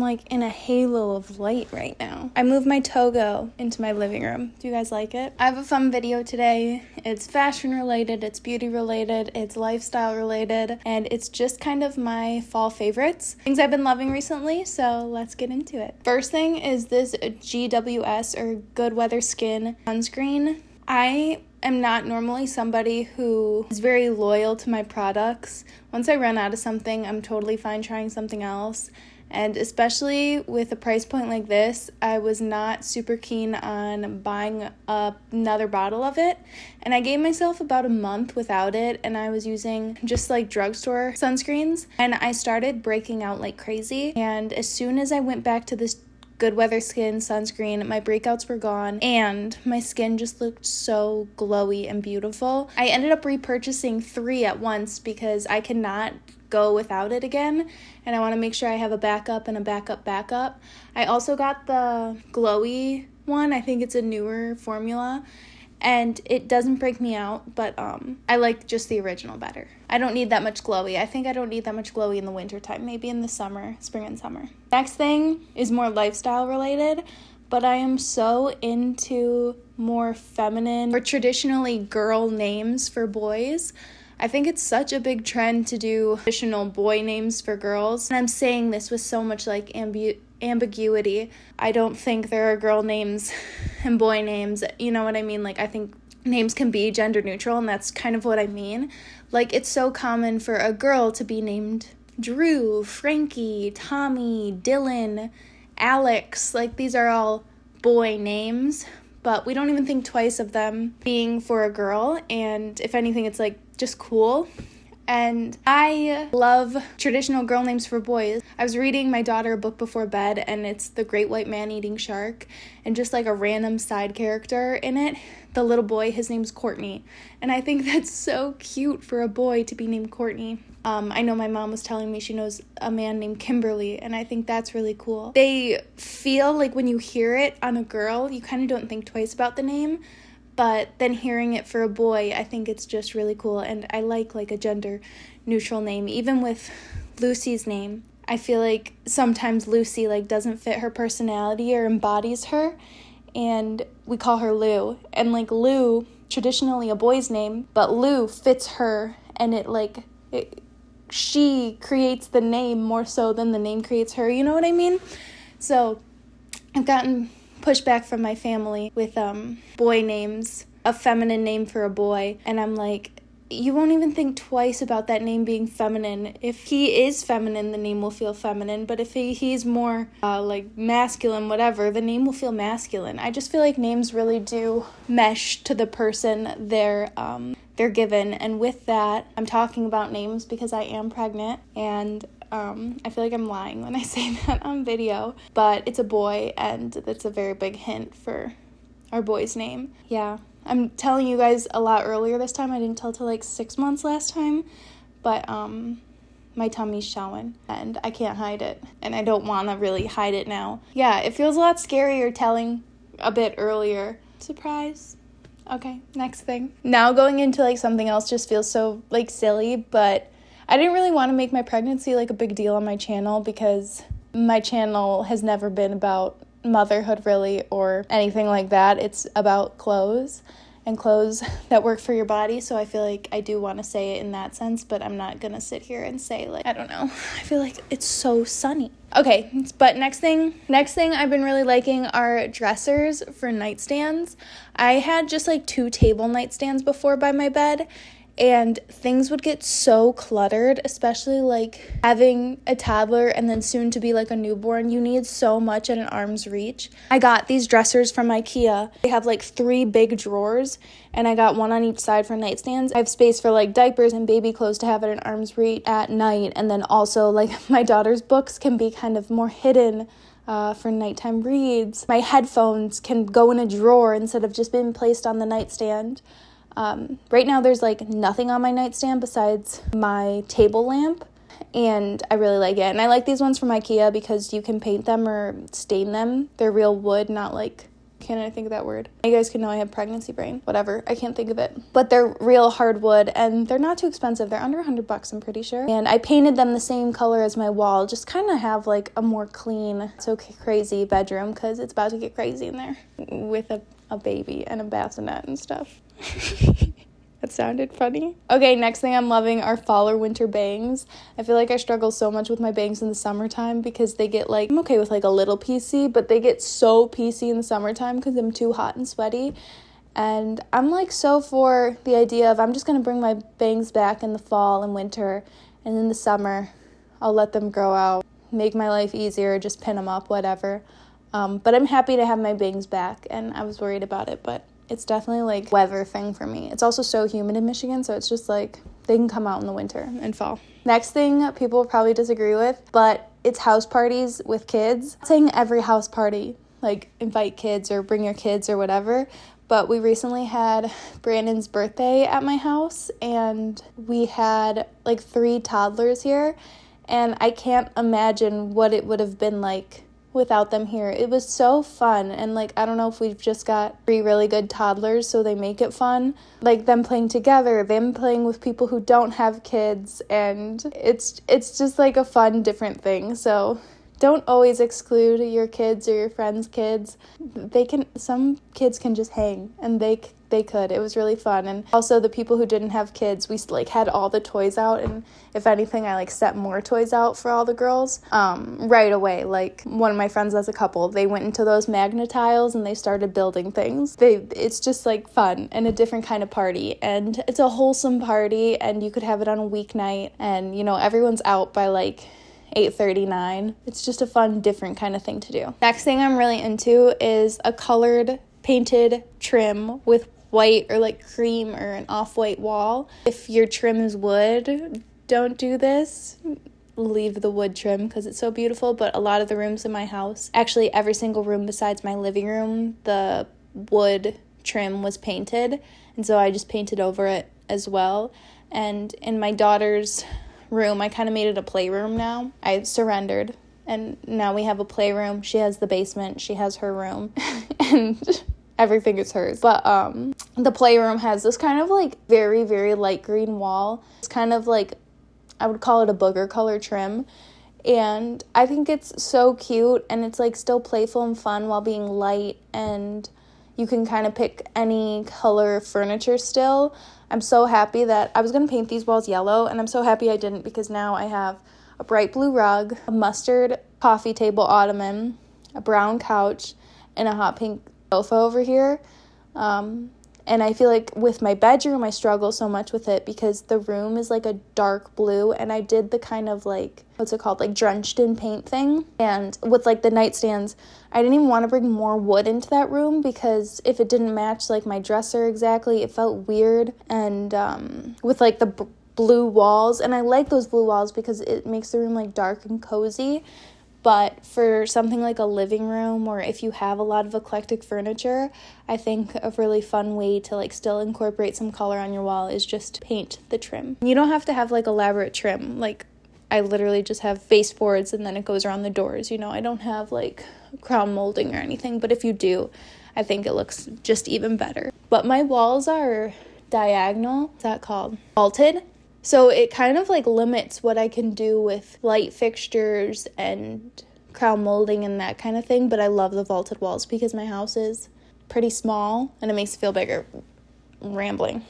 like in a halo of light right now. I moved my Togo into my living room. Do you guys like it? I have a fun video today. It's fashion related, it's beauty related, it's lifestyle related, and it's just kind of my fall favorites. Things I've been loving recently, so let's get into it. First thing is this GWS or Good Weather Skin sunscreen. I am not normally somebody who is very loyal to my products. Once I run out of something, I'm totally fine trying something else. And especially with a price point like this, I was not super keen on buying another bottle of it. And I gave myself about a month without it, and I was using just like drugstore sunscreens. And I started breaking out like crazy. And as soon as I went back to this Good Weather Skin sunscreen, my breakouts were gone and my skin just looked so glowy and beautiful. I ended up repurchasing 3 at once because I cannot go without it again, and I want to make sure I have a backup and a backup. I also got the glowy one. I think it's a newer formula, and it doesn't break me out, but I like just the original better. I don't need that much glowy. I think I don't need that much glowy in the winter time, maybe in the summer, spring and summer. Next thing is more lifestyle related, but I am so into more feminine or traditionally girl names for boys. I think it's such a big trend to do traditional boy names for girls, and I'm saying this with so much like ambiguity. I don't think there are girl names and boy names, you know what I mean? Like, I think names can be gender neutral, and that's kind of what I mean. Like, it's so common for a girl to be named Drew, Frankie, Tommy, Dylan, Alex. Like, these are all boy names, but we don't even think twice of them being for a girl, and if anything, it's like just cool. And I love traditional girl names for boys. I was reading my daughter a book before bed, and it's The Great White Man-Eating Shark, and just like a random side character in it, the little boy, his name's Courtney, and I think that's so cute for a boy to be named Courtney. I know my mom was telling me she knows a man named Kimberly, and I think that's really cool. They feel like when you hear it on a girl, you kind of don't think twice about the name, but then hearing it for a boy, I think it's just really cool, and I like a gender neutral name. Even with Lucy's name, I feel like sometimes Lucy doesn't fit her personality or embodies her, and we call her Lou. And Lou, traditionally a boy's name, but Lou fits her, and she creates the name more so than the name creates her, you know what I mean? So I've gotten pushback from my family with boy names, a feminine name for a boy, and I'm like, you won't even think twice about that name being feminine. If he is feminine, the name will feel feminine, but if he's more masculine, whatever, the name will feel masculine. I just feel like names really do mesh to the person they're given, and with that, I'm talking about names because I am pregnant, and I feel like I'm lying when I say that on video, but it's a boy, and that's a very big hint for our boy's name. Yeah, I'm telling you guys a lot earlier this time. I didn't tell till 6 months last time, but my tummy's showing, and I can't hide it, and I don't want to really hide it now. Yeah, it feels a lot scarier telling a bit earlier. Surprise. Okay, next thing. Now going into something else just feels so silly, but I didn't really want to make my pregnancy a big deal on my channel because my channel has never been about motherhood really or anything like that. It's about clothes and clothes that work for your body, so I feel like I do want to say it in that sense, but I'm not gonna sit here and say I don't know. I feel like it's so sunny. Okay, but next thing I've been really liking are dressers for nightstands. I had just 2 table nightstands before by my bed, and things would get so cluttered, especially having a toddler and then soon to be a newborn. You need so much at an arm's reach. I got these dressers from IKEA. They have 3 big drawers, and I got one on each side for nightstands. I have space for diapers and baby clothes to have at an arm's reach at night, and then also my daughter's books can be kind of more hidden for nighttime reads. My headphones can go in a drawer instead of just being placed on the nightstand. Right now there's nothing on my nightstand besides my table lamp, and I really like it. And I like these ones from IKEA because you can paint them or stain them. They're real wood, not Can I think of that word? You guys can know I have pregnancy brain. Whatever. I can't think of it. But they're real hardwood and they're not too expensive. They're under $100, I'm pretty sure. And I painted them the same color as my wall. Just kind of have like a more clean, so crazy bedroom because it's about to get crazy in there with a baby and a bassinet and stuff. That sounded funny. Okay, next thing I'm loving are fall or winter bangs. I feel like I struggle so much with my bangs in the summertime because they get like, I'm okay with like a little piecey, but they get so piecey in the summertime because I'm too hot and sweaty. And I'm like so for the idea of I'm just going to bring my bangs back in the fall and winter, and in the summer I'll let them grow out, make my life easier, just pin them up, whatever. But I'm happy to have my bangs back, and I was worried about it, but it's definitely like weather thing for me. It's also so humid in Michigan, so it's just like they can come out in the winter and fall. Next thing people will probably disagree with, but it's house parties with kids. I'm not saying every house party, like invite kids or bring your kids or whatever, but we recently had Brandon's birthday at my house, and we had like 3 toddlers here, and I can't imagine what it would have been like without them here. It was so fun, and like I don't know if we've just got 3 really good toddlers, so they make it fun, like them playing together, them playing with people who don't have kids, and it's just like a fun different thing. So don't always exclude your kids or your friends' kids. Some kids can just hang, and they could. It was really fun. And also the people who didn't have kids, we like had all the toys out, and if anything I like set more toys out for all the girls right away. Like one of my friends as a couple, they went into those magnet tiles and they started building things. It's just like fun and a different kind of party, and it's a wholesome party, and you could have it on a weeknight, and you know everyone's out by like 8:39. It's just a fun different kind of thing to do. Next thing I'm really into is a colored painted trim with white or like cream or an off-white wall. If your trim is wood, don't do this. Leave the wood trim because it's so beautiful, but a lot of the rooms in my house, actually every single room besides my living room, the wood trim was painted, and so I just painted over it as well. And in my daughter's room, I kind of made it a playroom now. I surrendered, and now we have a playroom. She has the basement, she has her room, and everything is hers. But the playroom has this kind of like very, very light green wall. It's kind of like, I would call it a booger color trim, and I think it's so cute, and it's like still playful and fun while being light, and you can kind of pick any color furniture still. I'm so happy that I was going to paint these walls yellow, and I'm so happy I didn't, because now I have a bright blue rug, a mustard coffee table ottoman, a brown couch, and a hot pink sofa over here. And I feel like with my bedroom, I struggle so much with it because the room is like a dark blue, and I did the kind of like, what's it called, like drenched in paint thing. And with like the nightstands, I didn't even want to bring more wood into that room because if it didn't match like my dresser exactly, it felt weird. And with like the blue walls, and I like those blue walls because it makes the room like dark and cozy. But for something like a living room, or if you have a lot of eclectic furniture, I think a really fun way to like still incorporate some color on your wall is just paint the trim. You don't have to have like elaborate trim. Like I literally just have baseboards and then it goes around the doors. You know, I don't have like crown molding or anything, but if you do, I think it looks just even better. But my walls are diagonal. What's that called? Vaulted. So it kind of like limits what I can do with light fixtures and crown molding and that kind of thing. But I love the vaulted walls because my house is pretty small and it makes it feel bigger. Rambling.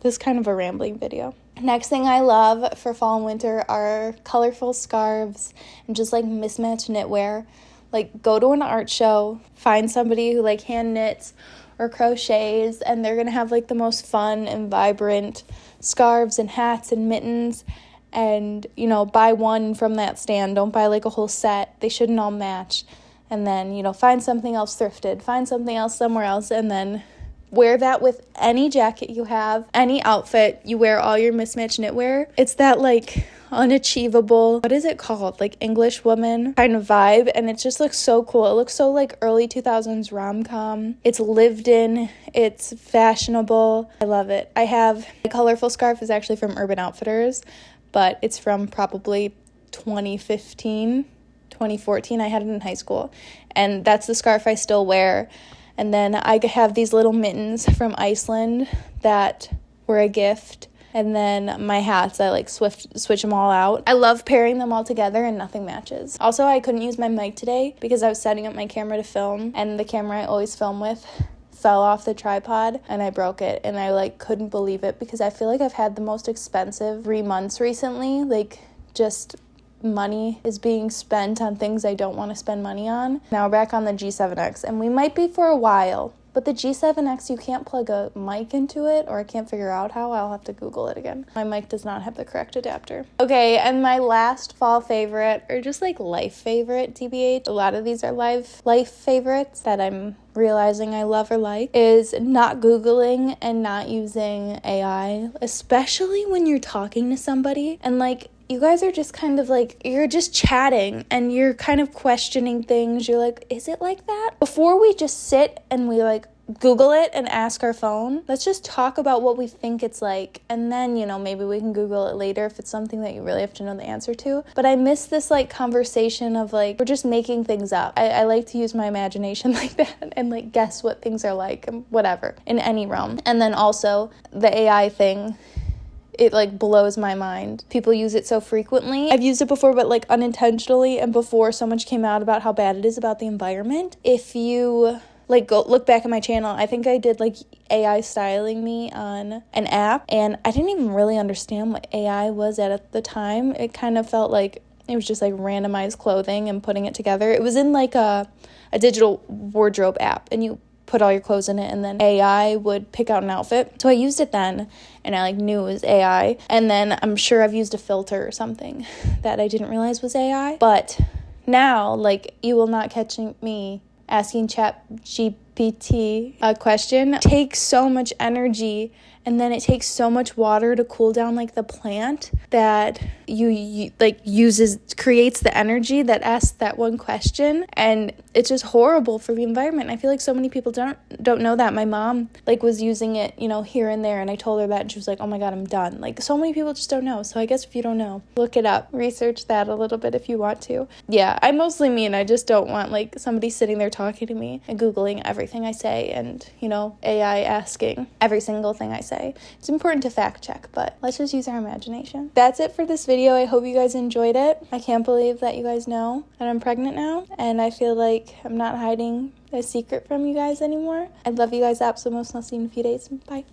This is kind of a rambling video. Next thing I love for fall and winter are colorful scarves and just like mismatched knitwear. Like go to an art show, find somebody who like hand knits or crochets, and they're gonna have like the most fun and vibrant scarves and hats and mittens. And you know, buy one from that stand, don't buy like a whole set. They shouldn't all match. And then, you know, find something else thrifted, find something else somewhere else, and then wear that with any jacket you have, any outfit. You wear all your mismatched knitwear. It's that like unachievable, what is it called, like English woman kind of vibe, and it just looks so cool. It looks so like early 2000s rom-com. It's lived in, it's fashionable. I love it. I have a colorful scarf is actually from Urban Outfitters, but it's from probably 2015, 2014. I had it in high school, and that's the scarf I still wear. And then I have these little mittens from Iceland that were a gift. And then my hats, I like switch them all out. I love pairing them all together and nothing matches. Also, I couldn't use my mic today because I was setting up my camera to film, and the camera I always film with fell off the tripod and I broke it, and I like couldn't believe it because I feel like I've had the most expensive 3 months recently. Like, just money is being spent on things I don't want to spend money on. Now we're back on the G7X, and we might be for a while. But the G7X, you can't plug a mic into it, or I can't figure out how. I'll have to Google it again. My mic does not have the correct adapter. Okay, and my last fall favorite, or just like life favorite, TBH, a lot of these are life favorites that I'm realizing I love or like, is not Googling and not using AI, especially when you're talking to somebody and like, you guys are just kind of like, you're just chatting and you're kind of questioning things. You're like, is it like that? Before we just sit and we like Google it and ask our phone, let's just talk about what we think it's like. And then, you know, maybe we can Google it later if it's something that you really have to know the answer to. But I miss this like conversation of like, we're just making things up. I like to use my imagination like that and like guess what things are like and whatever in any realm. And then also the AI thing, it like blows my mind. People use it so frequently. I've used it before, but like unintentionally, and before so much came out about how bad it is about the environment. If you like go look back at my channel, I think I did like AI styling me on an app, and I didn't even really understand what AI was at the time. It kind of felt like it was just like randomized clothing and putting it together. It was in like a digital wardrobe app, and you put all your clothes in it, and then AI would pick out an outfit. So I used it then, and I like knew it was AI. And then I'm sure I've used a filter or something that I didn't realize was AI. But now, like, you will not catch me asking ChatGPT a question. It takes so much energy, and then it takes so much water to cool down like the plant that you like creates the energy that asks that one question, and it's just horrible for the environment. I feel like so many people don't know that. My mom like was using it, you know, here and there, and I told her that, and she was like, oh my god, I'm done. Like, so many people just don't know. So I guess if you don't know, look it up, research that a little bit if you want to. Yeah, I mostly mean I just don't want like somebody sitting there talking to me and Googling everything I say, and, you know, AI asking every single thing I say. It's important to fact check, but let's just use our imagination. That's it for this video. I hope you guys enjoyed it. I can't believe that you guys know that I'm pregnant now, and I feel like I'm not hiding a secret from you guys anymore. I love you guys absolutely most, and I'll see you in a few days. Bye.